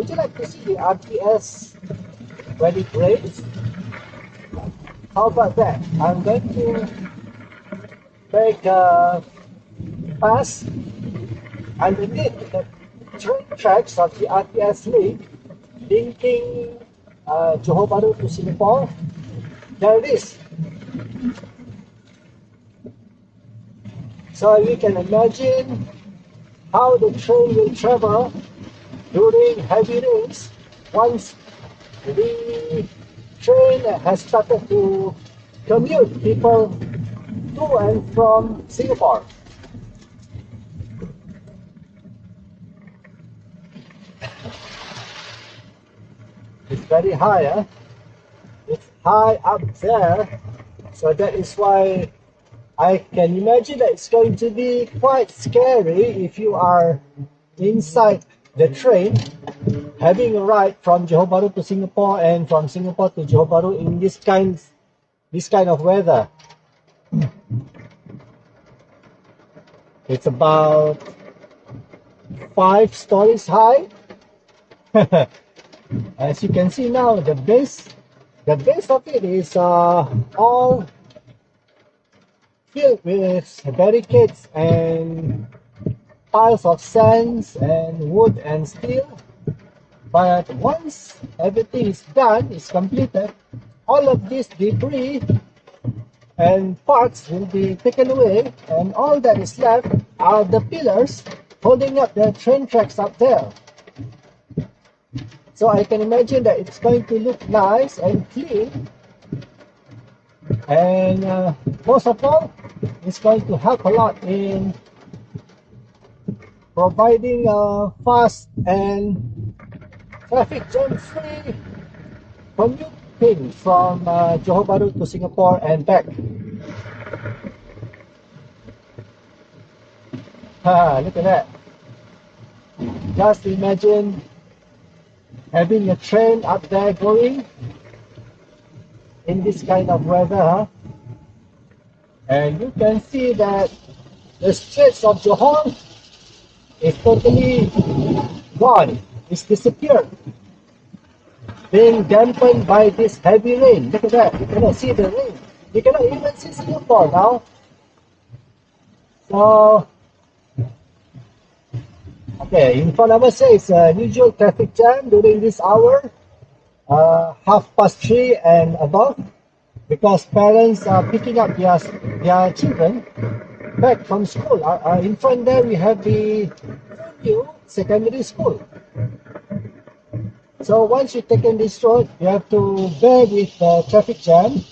would you like to see the RTS when it rains? How about that? I'm going to make a pass underneath the train tracks of the RTS Link linking Johor Bahru to Singapore. There it is. So you can imagine how the train will travel during heavy rains once the train has started to commute people to and from Singapore. It's very high, huh? It's high up there, so that is why I can imagine that it's going to be quite scary if you are inside the train having a ride from Johor Bahru to Singapore and from Singapore to Johor Bahru in this kind of weather. It's about 5 stories high. As you can see now, the base of it is all filled with barricades and piles of sands and wood and steel. But once everything is done, is completed, all of this debris and parts will be taken away, and all that is left are the pillars holding up the train tracks up there. So I can imagine that it's going to look nice and clean, and most of all, it's going to help a lot in providing a fast and traffic jam-free commuting from Johor Bahru to Singapore and back. Look at that. Just imagine having a train up there going in this kind of weather, huh? And you can see that the Straits of Johor is totally gone. It's disappeared, being dampened by this heavy rain. Look at that. You cannot see the rain. You cannot even see Singapore now. So, okay, in front of us is a usual traffic jam during this hour, 3:30 and above, because parents are picking up their children back from school. In front there we have the new secondary school. So once you've taken this road, you have to bear with the traffic jam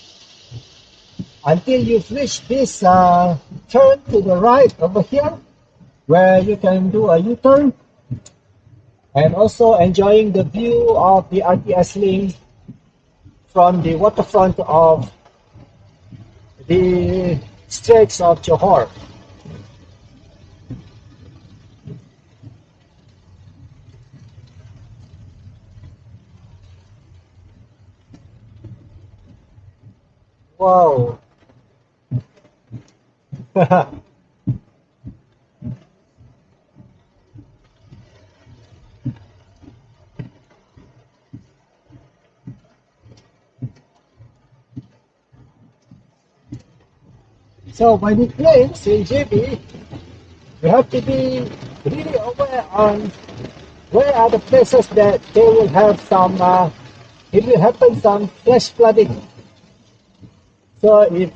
until you've reached this turn to the right over here, where you can do a U-turn, and also enjoying the view of the RTS Link from the waterfront of the Straits of Johor. Wow. So when it rains in JB, we have to be really aware on where are the places that they will have some, it will happen some flash flooding. So if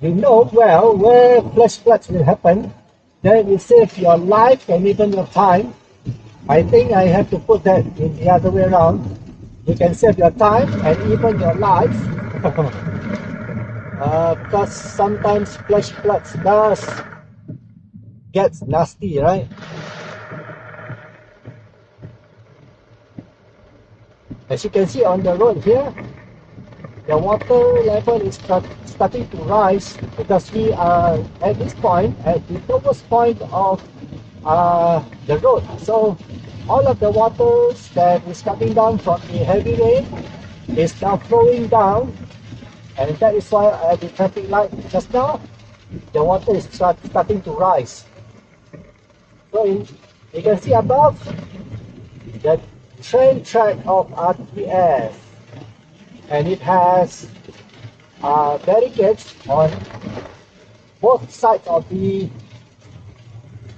you know well where flash floods will happen, then you save your life and even your time. I think I have to put that in the other way around. You can save your time and even your life. Because sometimes flash floods does get nasty, right? As you can see on the road here, the water level is starting to rise because we are at this point, at the lowest point of the road. So all of the waters that is coming down from the heavy rain is now flowing down, and that is why at the traffic light just now, the water is starting to rise. So you can see above, the train track of RTS, and it has barricades on both sides of the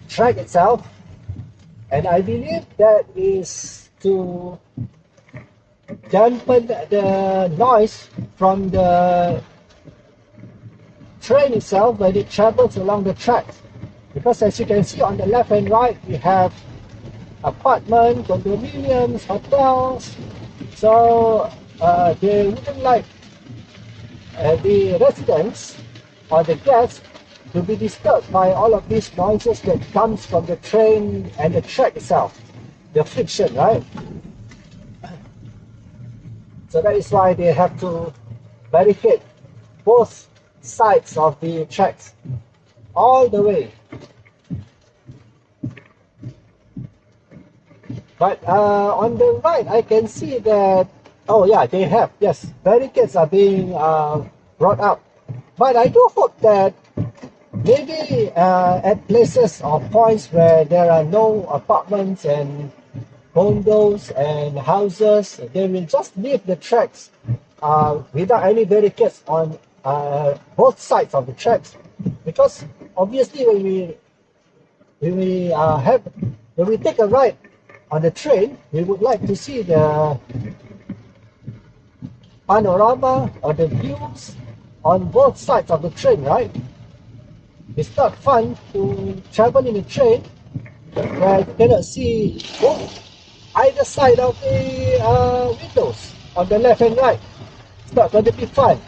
track itself, and I believe that is to dampen the noise from the train itself when it travels along the tracks. Because as you can see on the left and right, we have apartments, condominiums, hotels. So they wouldn't like the residents or the guests to be disturbed by all of these noises that comes from the train and the track itself, the friction, right? So that is why they have to barricade both sides of the tracks all the way. But on the right, I can see that, oh yeah, they have, yes, barricades are being brought up. But I do hope that maybe at places or points where there are no apartments and condos and houses, they will just leave the tracks without any barricades on both sides of the tracks. Because obviously when we take a ride on the train, we would like to see the panorama or the views on both sides of the train, right? It's not fun to travel in a train where you cannot see both either side of the windows on the left and right. It's not going to be fun.